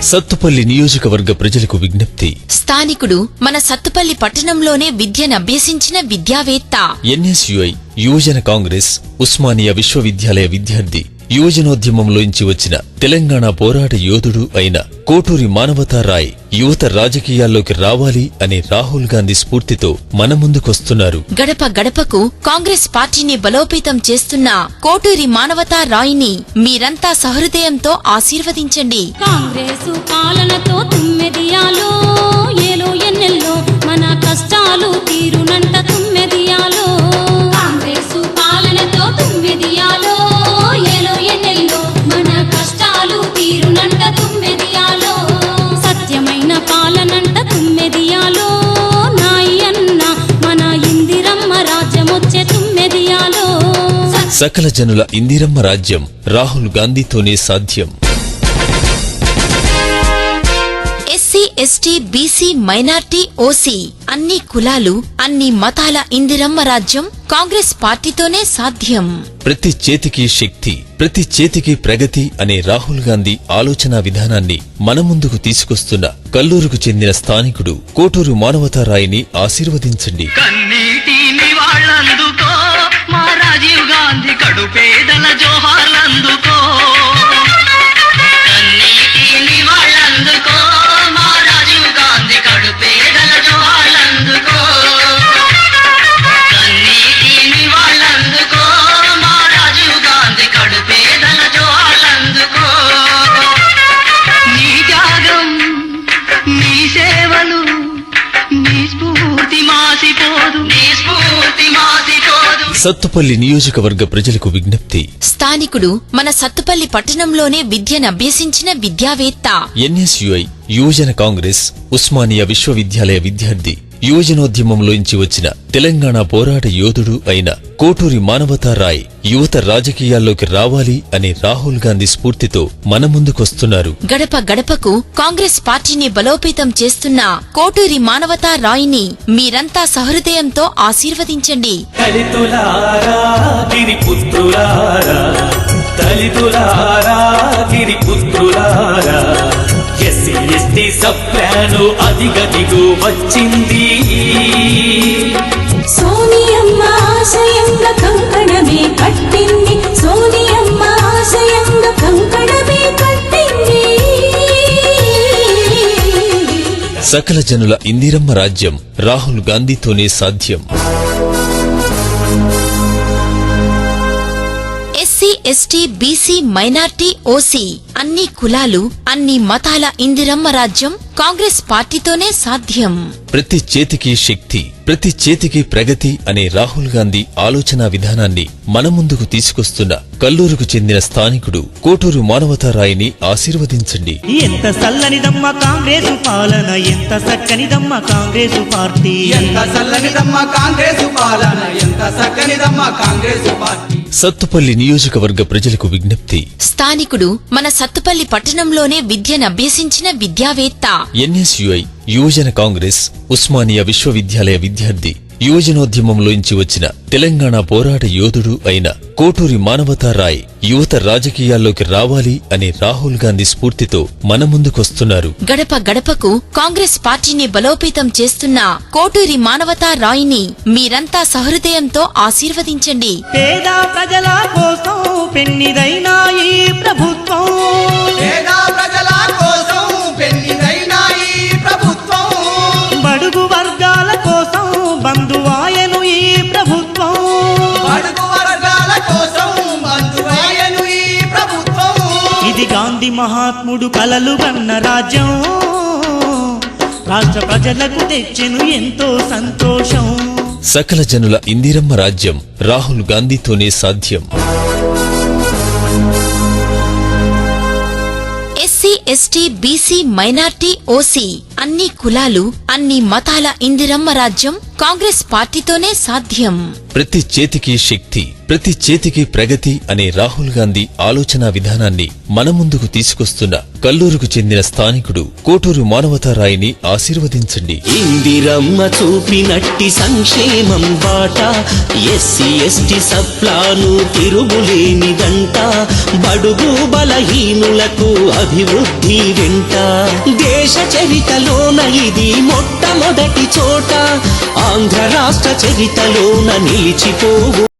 సత్తుపల్లి నియోజకవర్గ ప్రజలకు విజ్ఞప్తి. స్థానికుడు మన సత్తుపల్లి పట్టణంలోనే విద్యనభ్యసించిన విద్యావేత్త, ఎన్ఎస్యుఐ యువజన కాంగ్రెస్ ఉస్మానియా విశ్వవిద్యాలయ విద్యార్థి, యువజనోద్యమంలోంచి వచ్చిన తెలంగాణ పోరాట యోధుడు అయిన కోటూరి మానవతా రాయ్ యువత రాజకీయాల్లోకి రావాలి అనే రాహుల్ గాంధీ స్ఫూర్తితో మన ముందుకొస్తున్నారు. గడప గడపకు కాంగ్రెస్ పార్టీని బలోపేతం చేస్తున్న కోటూరి మానవతా రాయ్ని మీరంతా సహృదయంతో ఆశీర్వదించండి. కాంగ్రెసు పాలనతో తుమ్మెదియాలో ఏలో ఎన్నెల్లో మన కష్టాలు తీరునంట తుమ్మెదియాలో. కాంగ్రెసు పాలనతో తుమ్మెదియాలో ఏలో ఎన్నెల్లో మన కష్టాలు తీరునంట తుమ్మెదియాలో. సత్యమైన పాలనంట తుమ్మెదియాలో నాయన్న మన ఇందిరమ్మ రాజ్యమొచ్చే తుమ్మెదియాలో. సకల జనుల ఇందిరమ్మ రాజ్యం రాహుల్ గాంధీతోనే సాధ్యం. SC, ST, BC, minority, OC అన్ని కులాలు, అన్ని మతాల ఇందిరమ్మ రాజ్యం కాంగ్రెస్ పార్టీతోనే సాధ్యం. ప్రతి చేతికి శక్తి, ప్రతి చేతికి ప్రగతి అనే రాహుల్ గాంధీ ఆలోచనా విధానాన్ని మన ముందుకు తీసుకొస్తున్న కల్లూరుకు చెందిన స్థానికుడు కోటూరు మానవతా రాయ్ని ఆశీర్వదించండి. కన్నీటి నివాళందుకో మా రాజీవ్ గాంధీ కడుపేదల జోహార్లందుకో. కన్నీటి నివాళందుకో మా రాజీవ్ గాంధీ కడుపేదల జోహార్లందుకో. కన్నీటి నివాళందుకో మా రాజీవ్ గాంధీ కడుపేదల జోహార్లందుకో. నీ త్యాగం, నీ సేవలు, నీ స్ఫూర్తి మాసిపోదు, నీ స్ఫూర్తి మాసిపోదు. సత్తుపల్లి నియోజకవర్గ ప్రజలకు విజ్ఞప్తి. స్థానికుడు మన సత్తుపల్లి పట్టణంలోనే విద్యనభ్యసించిన విద్యావేత్త, ఎన్ఎస్యుఐ యువజన కాంగ్రెస్ ఉస్మానియా విశ్వవిద్యాలయ విద్యార్థి, యువజనోద్యమంలోంచి వచ్చిన తెలంగాణ పోరాట యోధుడు అయిన కోటూరి మానవతా రాయ్ యువత రాజకీయాల్లోకి రావాలి అనే రాహుల్ గాంధీ స్ఫూర్తితో మన ముందుకొస్తున్నారు. గడప గడపకు కాంగ్రెస్ పార్టీని బలోపేతం చేస్తున్న కోటూరి మానవతా రాయ్ని మీరంతా సహృదయంతో ఆశీర్వదించండి. దళితులారా గిరిపుత్రులారా, దళితులారా గిరిపుత్రులారా, ఎస్సీ ఎస్టీ సప్లాను అధిగదిగు వచ్చింది. సోనియమ్మ ఆశయంగా కంకణమే కట్టింది, సోనియమ్మ ఆశయంగా కంకణమే కట్టింది. సకల జనుల ఇందిరమ్మ రాజ్యం రాహుల్ గాంధీతోనే సాధ్యం. SC, ST, BC, minority, OC అన్ని కులాలు, అన్ని మతాల ఇందిరమ్మ రాజ్యం కాంగ్రెస్ పార్టీతోనే సాధ్యం. ప్రతి చేతికి శక్తి, ప్రతి చేతికి ప్రగతి అనే రాహుల్ గాంధీ ఆలోచనా విధానాన్ని మన ముందుకు తీసుకొస్తున్న కల్లూరుకు చెందిన స్థానికుడు కోటూరు మానవతా రాయ్ని ఆశీర్వదించండి. ఎంత చల్లనిదమ్మ కాంగ్రెసు పాలన, ఎంత చక్కనిదమ్మ కాంగ్రెసు పార్టీ, ఎంత చల్లనిదమ్మ కాంగ్రెసు పాలన, ఎంత చక్కనిదమ్మ కాంగ్రెసు పార్టీ. సత్తుపల్లి నియోజకవర్గ ప్రజలకు విజ్ఞప్తి. స్థానికుడు మన సత్తుపల్లి పట్టణంలోనే విద్యనభ్యసించిన విద్యావేత్త, ఎన్ఎస్యుఐ యువజన కాంగ్రెస్ ఉస్మానియా విశ్వవిద్యాలయ విద్యార్థి, యువజనోద్యమంలోంచి వచ్చిన తెలంగాణ పోరాట యోధుడు అయిన కోటూరి మానవతా రాయ్ యువత రాజకీయాల్లోకి రావాలి అనే రాహుల్ గాంధీ స్ఫూర్తితో మన ముందుకొస్తున్నారు. గడప గడపకు కాంగ్రెస్ పార్టీని బలోపేతం చేస్తున్న కోటూరి మానవతా రాయ్ని మీరంతా సహృదయంతో ఆశీర్వదించండి. పేద ప్రజల కోసం పెన్నిదైనా ఈ ప్రభుత్వం, పేద ప్రజల కోసం పెన్నిదైనా ఈ ప్రభుత్వం, బడుగు వర్గాల కోసం బంధువాయను ఈ ప్రభుత్వం, బడుగు వర్గాల కోసం బంధువాయను ఈ ప్రభుత్వం. ఇది గాంధీ మహాత్ముడు కలలు గన్న రాజ్యం, రాష్ట్ర ప్రజలకు తెచ్చెను ఎంతో సంతోషం. సకల జనుల ఇందిరమ్మ రాజ్యం రాహుల్ గాంధీతోనే సాధ్యం. SC, ST, BC, minority, OC అన్ని కులాలు అన్ని మతాల ఇందిరమ్మ రాజ్యం కాంగ్రెస్ పార్టీతోనే సాధ్యం. ప్రతి చేతికి శక్తి, ప్రతి చేతికి ప్రగతి అనే రాహుల్ గాంధీ ఆలోచనా విధానాన్ని మన ముందుకు తీసుకొస్తున్న కల్లూరుకు చెందిన స్థానికుడు కోటూరు మానవతారాయిని ఆశీర్వదించండి. ఇందిరమ్మ చూపినట్టి సంక్షేమం బాట, ఎస్సీ ఎస్టీ సప్లాను తిరుగులేని గంట, బడుగు బలహీనులకు అభివృద్ధి వెంట. దేశ చరితలోన ఇది మొట్టమొదటి చోట, ఆంధ్ర రాష్ట్ర చరితలోన నిలిచిపోవు.